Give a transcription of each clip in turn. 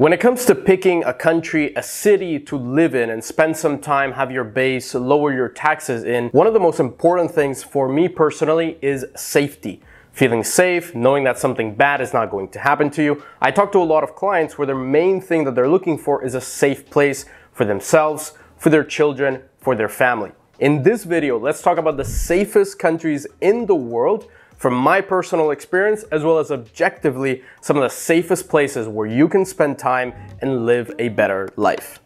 When it comes to picking a country, a city to live in and spend some time, have your base, lower your taxes in, one of the most important things for me personally is safety. Feeling safe, knowing that something bad is not going to happen to you. I talk to a lot of clients where their main thing that they're looking for is a safe place for themselves, for their children, for their family. In this video, let's talk about the safest countries in the world from my personal experience, as well as objectively some of the safest places where you can spend time and live a better life.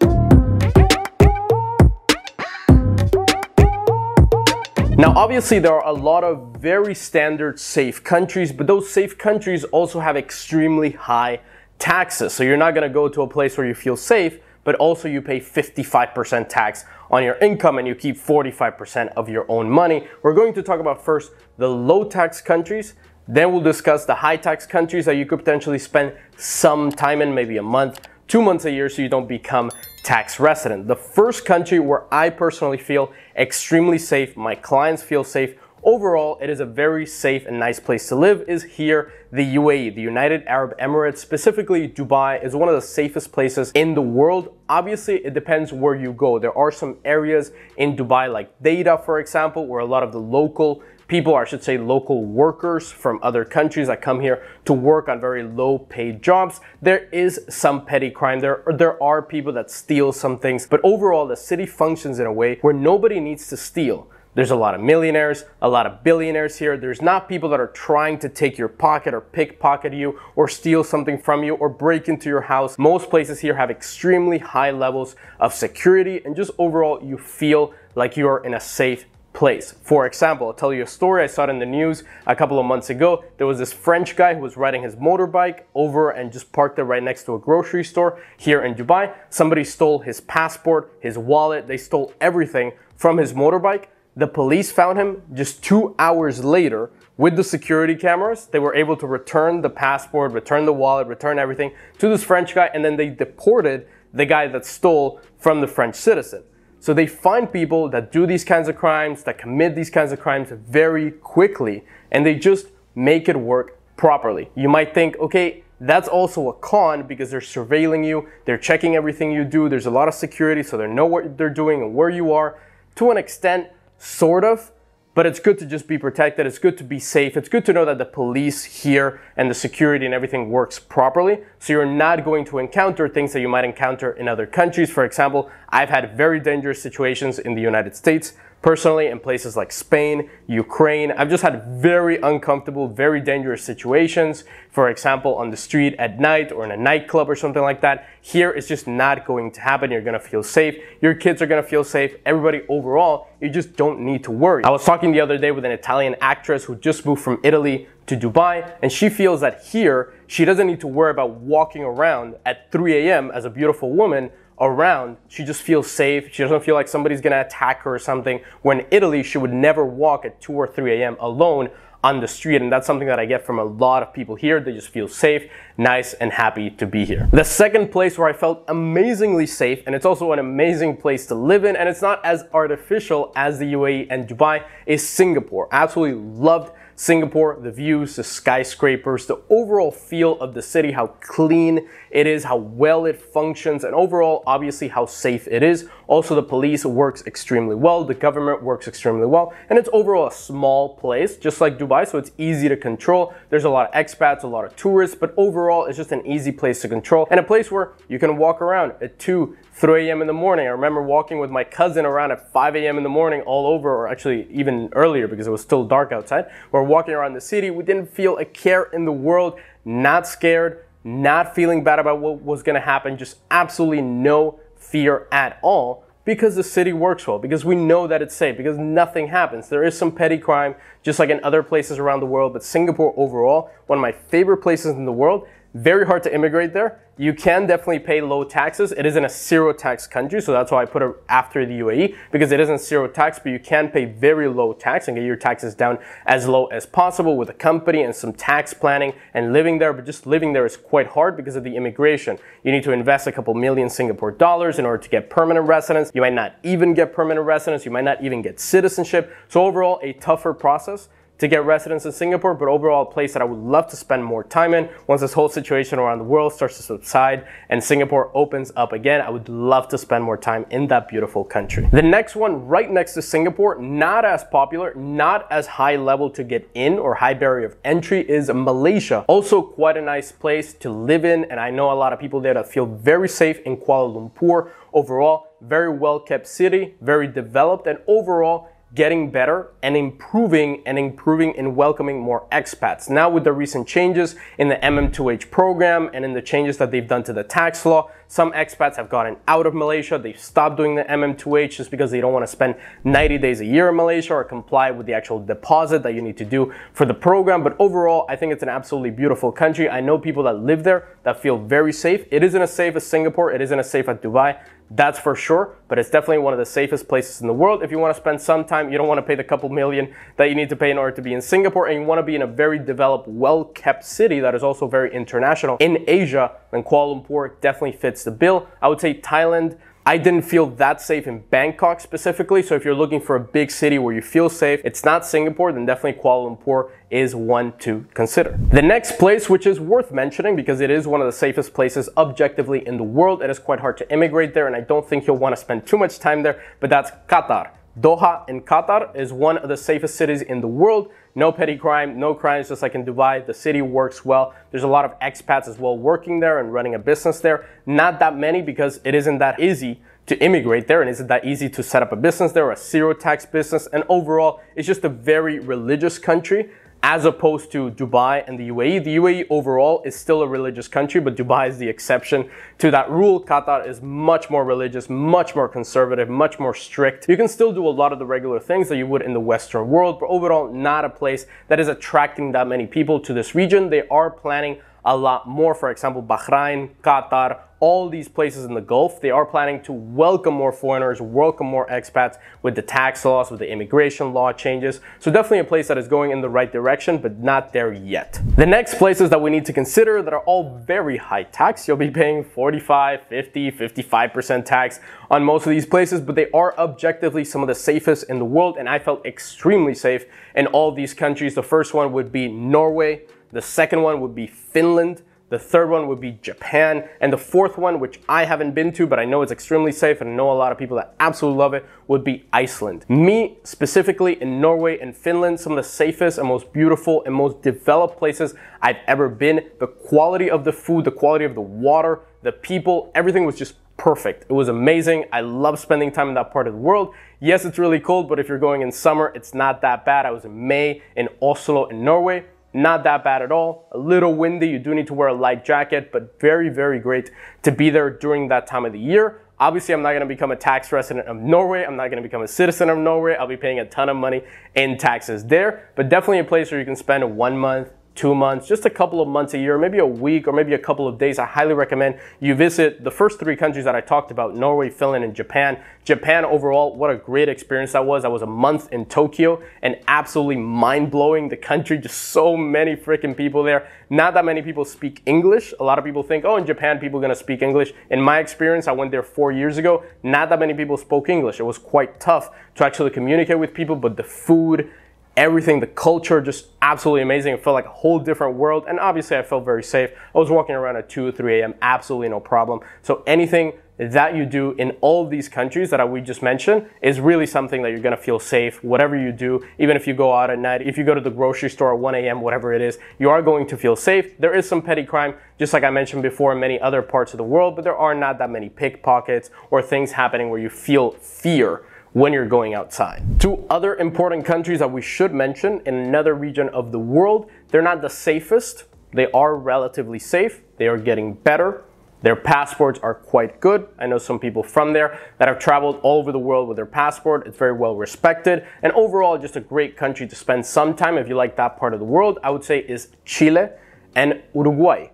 Now, obviously, there are a lot of very standard safe countries, but those safe countries also have extremely high taxes. So you're not gonna go to a place where you feel safe, but also you pay 55% tax on your income and you keep 45% of your own money. We're going to talk about first the low tax countries, then we'll discuss the high tax countries that you could potentially spend some time in, maybe a month, 2 months a year, so you don't become tax resident. The first country where I personally feel extremely safe, my clients feel safe, overall, it is a very safe and nice place to live, is here, the UAE, the United Arab Emirates, specifically Dubai, is one of the safest places in the world. Obviously, it depends where you go. There are some areas in Dubai, like Deira, for example, where a lot of the local people, or I should say local workers from other countries that come here to work on very low paid jobs. There is some petty crime. There are people that steal some things, but overall, the city functions in a way where nobody needs to steal. There's a lot of millionaires, a lot of billionaires here. There's not people that are trying to take your pocket or pickpocket you or steal something from you or break into your house. Most places here have extremely high levels of security, and just overall, you feel like you're in a safe place. For example, I'll tell you a story. I saw it in the news a couple of months ago. There was this French guy who was riding his motorbike over and just parked it right next to a grocery store here in Dubai. Somebody stole his passport, his wallet. They stole everything from his motorbike. The police found him just 2 hours later with the security cameras. They were able to return the passport, return the wallet, return everything to this French guy, and then they deported the guy that stole from the French citizen. So they find people that do these kinds of crimes, that commit these kinds of crimes very quickly, and they just make it work properly. You might think, okay, that's also a con because they're surveilling you, they're checking everything you do, there's a lot of security, so they know what they're doing and where you are. To an extent, sort of, but it's good to just be protected. It's good to be safe. It's good to know that the police here and the security and everything works properly, so you're not going to encounter things that you might encounter in other countries. For example, I've had very dangerous situations in the United States, personally, in places like Spain, Ukraine. I've just had very uncomfortable, very dangerous situations. For example, on the street at night or in a nightclub or something like that. Here, it's just not going to happen. You're gonna feel safe. Your kids are gonna feel safe. Everybody overall, you just don't need to worry. I was talking the other day with an Italian actress who just moved from Italy to Dubai, and she feels that here, she doesn't need to worry about walking around at 3 a.m. as a beautiful woman around. She just feels safe. She doesn't feel like somebody's gonna attack her or something. When in Italy, she would never walk at 2 or 3 a.m. alone on the street, and that's something that I get from a lot of people here. They just feel safe, nice, and happy to be here. The second place where I felt amazingly safe, and it's also an amazing place to live in, and it's not as artificial as the UAE and Dubai, is Singapore. Absolutely loved Singapore, the views, the skyscrapers, the overall feel of the city, how clean it is, how well it functions, and overall, obviously, how safe it is. Also, the police works extremely well, the government works extremely well, and it's overall a small place, just like Dubai, so it's easy to control. There's a lot of expats, a lot of tourists, but overall, it's just an easy place to control, and a place where you can walk around at 2, 3 a.m. in the morning. I remember walking with my cousin around at 5 a.m. in the morning all over, or actually even earlier because it was still dark outside. We're walking around the city. We didn't feel a care in the world, not scared, not feeling bad about what was gonna happen, just absolutely no fear at all, because the city works well, because we know that it's safe, because nothing happens. There is some petty crime, just like in other places around the world, but Singapore overall, one of my favorite places in the world. Very hard to immigrate there. You can definitely pay low taxes. It isn't a zero tax country, so that's why I put it after the UAE, because it isn't zero tax, but you can pay very low tax and get your taxes down as low as possible with a company and some tax planning and living there. But just living there is quite hard because of the immigration. You need to invest a couple million Singapore dollars in order to get permanent residence. You might not even get permanent residence. You might not even get citizenship. So overall, a tougher process to get residence in Singapore, but overall a place that I would love to spend more time in once this whole situation around the world starts to subside and Singapore opens up again. I would love to spend more time in that beautiful country. The next one right next to Singapore, not as popular, not as high level to get in or high barrier of entry, is Malaysia. Also quite a nice place to live in, and I know a lot of people there that feel very safe in Kuala Lumpur. Overall, very well kept city, very developed, and overall getting better and improving in welcoming more expats. Now with the recent changes in the MM2H program and in the changes that they've done to the tax law, some expats have gotten out of Malaysia. They've stopped doing the MM2H just because they don't want to spend 90 days a year in Malaysia or comply with the actual deposit that you need to do for the program. But overall, I think it's an absolutely beautiful country. I know people that live there that feel very safe. It isn't as safe as Singapore. It isn't as safe as Dubai. That's for sure, but it's definitely one of the safest places in the world. If you want to spend some time, you don't want to pay the couple million that you need to pay in order to be in Singapore, and you want to be in a very developed, well-kept city that is also very international in Asia, then Kuala Lumpur definitely fits the bill. I would say Thailand, I didn't feel that safe in Bangkok specifically, so if you're looking for a big city where you feel safe, it's not Singapore, then definitely Kuala Lumpur is one to consider. The next place, which is worth mentioning because it is one of the safest places objectively in the world, it is quite hard to immigrate there, and I don't think you'll want to spend too much time there, but that's Qatar. Doha in Qatar is one of the safest cities in the world. No petty crime, no crimes, just like in Dubai. The city works well. There's a lot of expats as well working there and running a business there. Not that many because it isn't that easy to immigrate there and isn't that easy to set up a business there, a zero tax business. And overall, it's just a very religious country as opposed to Dubai and the UAE. The UAE overall is still a religious country, but Dubai is the exception to that rule. Qatar is much more religious, much more conservative, much more strict. You can still do a lot of the regular things that you would in the Western world, but overall not a place that is attracting that many people to this region. They are planning a lot more. For example, Bahrain, Qatar, all these places in the Gulf, they are planning to welcome more foreigners, welcome more expats with the tax laws, with the immigration law changes. So definitely a place that is going in the right direction, but not there yet. The next places that we need to consider that are all very high tax. You'll be paying 45, 50, 55% tax on most of these places, but they are objectively some of the safest in the world, and I felt extremely safe in all these countries. The first one would be Norway. The second one would be Finland. The third one would be Japan. And the fourth one, which I haven't been to, but I know it's extremely safe and I know a lot of people that absolutely love it, would be Iceland. Me, specifically in Norway and Finland, some of the safest and most beautiful and most developed places I've ever been. The quality of the food, the quality of the water, the people, everything was just perfect. It was amazing. I love spending time in that part of the world. Yes, it's really cold, but if you're going in summer, it's not that bad. I was in May in Oslo in Norway. Not that bad at all. A little windy. You do need to wear a light jacket, but very, very great to be there during that time of the year. Obviously, I'm not going to become a tax resident of Norway. I'm not going to become a citizen of Norway. I'll be paying a ton of money in taxes there, but definitely a place where you can spend 1 month, 2 months, just a couple of months a year, maybe a week or maybe a couple of days. I highly recommend you visit the first 3 countries that I talked about, Norway, Finland, and Japan. Japan overall, what a great experience that was. I was a month in Tokyo and absolutely mind-blowing. The country, just so many freaking people there. Not that many people speak English. A lot of people think, oh, in Japan, people are gonna speak English. In my experience, I went there 4 years ago. Not that many people spoke English. It was quite tough to actually communicate with people, but the food, everything, the culture, just absolutely amazing. It felt like a whole different world. And obviously I felt very safe. I was walking around at 2 or 3 a.m. Absolutely no problem. So anything that you do in all of these countries that we just mentioned is really something that you're going to feel safe. Whatever you do, even if you go out at night, if you go to the grocery store at 1 a.m., whatever it is, you are going to feel safe. There is some petty crime, just like I mentioned before, in many other parts of the world, but there are not that many pickpockets or things happening where you feel fear when you're going outside. 2 other important countries that we should mention in another region of the world. They're not the safest. They are relatively safe. They are getting better. Their passports are quite good. I know some people from there that have traveled all over the world with their passport. It's very well respected. And overall, just a great country to spend some time if you like that part of the world, I would say is Chile and Uruguay.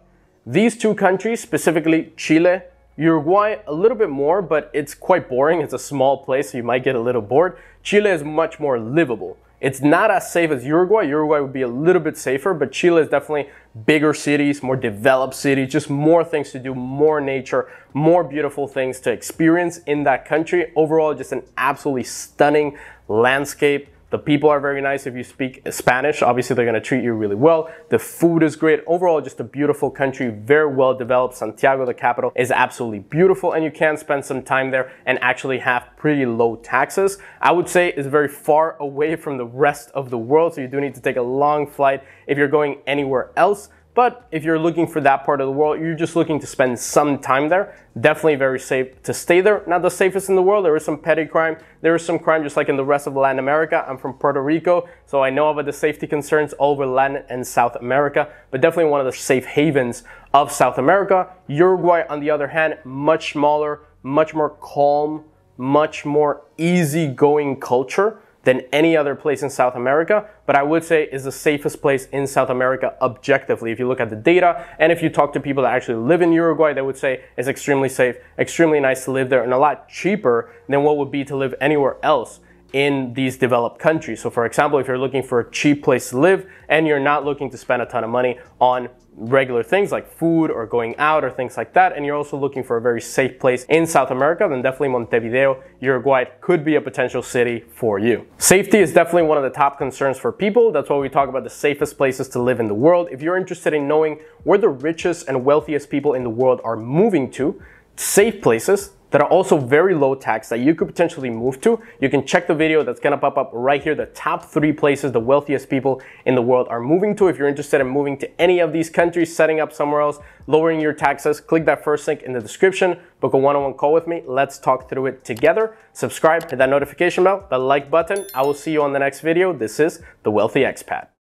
These 2 countries, specifically Chile, Uruguay, a little bit more, but it's quite boring. It's a small place, so you might get a little bored. Chile is much more livable. It's not as safe as Uruguay. Uruguay would be a little bit safer, but Chile is definitely bigger cities, more developed cities, just more things to do, more nature, more beautiful things to experience in that country. Overall, just an absolutely stunning landscape, The people are very nice. If you speak Spanish, obviously they're going to treat you really well. The food is great. Overall, just a beautiful country, very well developed. Santiago, the capital, is absolutely beautiful, and you can spend some time there and actually have pretty low taxes. I would say it's very far away from the rest of the world, so you do need to take a long flight if you're going anywhere else. But if you're looking for that part of the world, you're just looking to spend some time there, definitely very safe to stay there. Not the safest in the world. There is some petty crime. There is some crime just like in the rest of Latin America. I'm from Puerto Rico, so I know about the safety concerns all over Latin and South America, but definitely one of the safe havens of South America. Uruguay, on the other hand, much smaller, much more calm, much more easygoing culture than any other place in South America, but I would say is the safest place in South America objectively. If you look at the data, and if you talk to people that actually live in Uruguay, they would say it's extremely safe, extremely nice to live there, and a lot cheaper than what would be to live anywhere else in these developed countries. So for example, if you're looking for a cheap place to live and you're not looking to spend a ton of money on regular things like food or going out or things like that, and you're also looking for a very safe place in South America, then definitely Montevideo, Uruguay could be a potential city for you. Safety is definitely one of the top concerns for people. That's why we talk about the safest places to live in the world. If you're interested in knowing where the richest and wealthiest people in the world are moving to, safe places that are also very low tax that you could potentially move to, you can check the video that's gonna pop up right here, the top 3 places the wealthiest people in the world are moving to. If you're interested in moving to any of these countries, setting up somewhere else, lowering your taxes, click that first link in the description, book a one-on-one call with me. Let's talk through it together. Subscribe, hit that notification bell, the like button. I will see you on the next video. This is The Wealthy Expat.